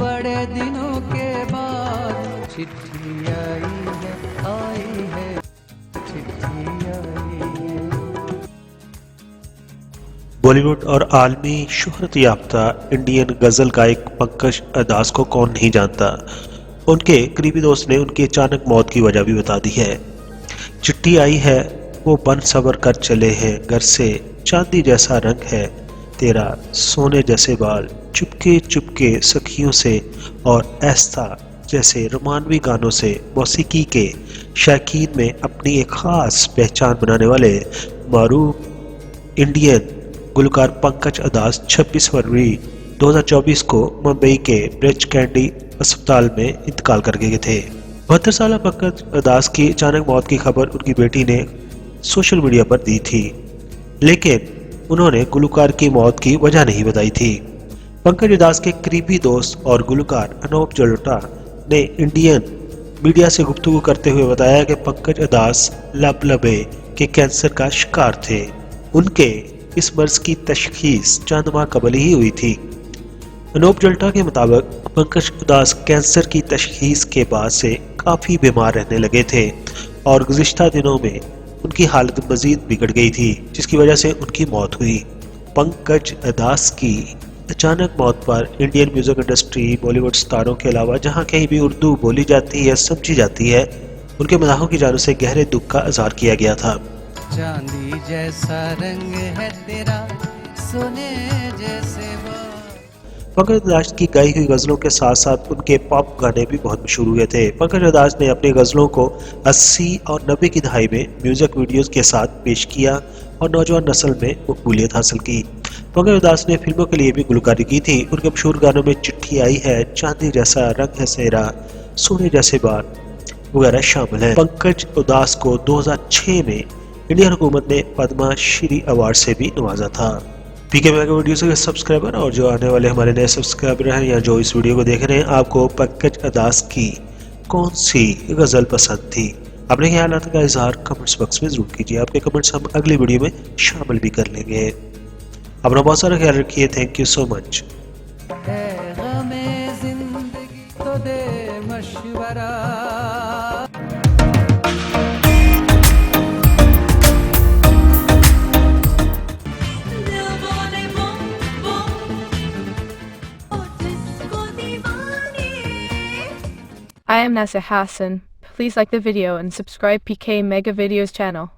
बड़े दिनों के बाद चिट्ठी आई है चिट्ठी आई है। बॉलीवुड और आलमी शोहरत याफ्ता इंडियन गजल गायक पंकज अदास को कौन नहीं जानता। उनके करीबी दोस्त ने उनकी अचानक मौत की वजह भी बता दी है। चिट्ठी आई है, वो बन सवर कर चले हैं घर से, चांदी जैसा रंग है तेरा, सोने जैसे बाल, चुपके चुपके सखियों से और ऐसा जैसे रोमानवी गानों से मौसीकी के शौकीन में अपनी एक खास पहचान बनाने वाले मारूफ इंडियन गुलकार पंकज अदास 26 फरवरी 2024 को मुंबई के ब्रिज कैंडी अस्पताल में इंतकाल कर गए थे। 72 साल पंकज अदास की अचानक मौत की खबर उनकी बेटी ने सोशल मीडिया पर दी थी, लेकिन उन्होंने गुलकार की मौत की वजह नहीं बताई थी। पंकज अदास के करीबी दोस्त और गुलकार अनूप जलोटा ने इंडियन मीडिया से गुफ्तगू करते हुए बताया कि पंकज अदास लबलबे के कैंसर का शिकार थे। उनके इस मर्ज की तशखीस चंद माह कबल ही हुई थी। अनूप जलोटा के मुताबिक पंकज अदास कैंसर की तशखीस के बाद से काफी बीमार रहने लगे थे और गुज़िश्ता दिनों में उनकी हालत मजीद बिगड़ गई थी, जिसकी वजह से उनकी मौत हुई। पंकज अदास की अचानक मौत पर इंडियन म्यूजिक इंडस्ट्री, बॉलीवुड सितारों के अलावा जहां कहीं भी उर्दू बोली जाती है, समझी जाती है, उनके मदाहों की जानिब से गहरे दुख का इजहार किया गया था। चांदी जैसा रंग है तेरा, सोने जैसे पंकज अदास की गाई हुई गजलों के साथ साथ उनके पॉप गाने भी बहुत मशहूर हुए थे। पंकज अदास ने अपनी गजलों को 80 और 90 की दहाई में म्यूजिक वीडियोस के साथ पेश किया और नौजवान नस्ल में मकबूलियत हासिल की। पंकज अदास ने फिल्मों के लिए भी गुलकारी की थी। उनके मशहूर गानों में चिट्ठी आई है, चांदी जैसा रंग है सेरा, सोने जैसे बाल वगैरह शामिल हैं। पंकज उदास को 2006 में इंडियन हुकूमत ने पद्मा श्री अवार्ड से भी नवाजा था। पीके मेगा वीडियोस के सब्सक्राइबर और जो आने वाले हमारे नए सब्सक्राइबर हैं या जो इस वीडियो को देख रहे हैं, आपको पंकज अदास की कौन सी गजल पसंद थी? अपने ख्यालात का इजहार कमेंट्स बॉक्स में जरूर कीजिए। आपके कमेंट्स हम अगली वीडियो में शामिल भी कर लेंगे। अपना बहुत सारा ख्याल रखिए। Thank you so much. जिंदगी तो दे मशवरा। I am Nasser Hassan. Please like the video and subscribe PK Mega Videos channel.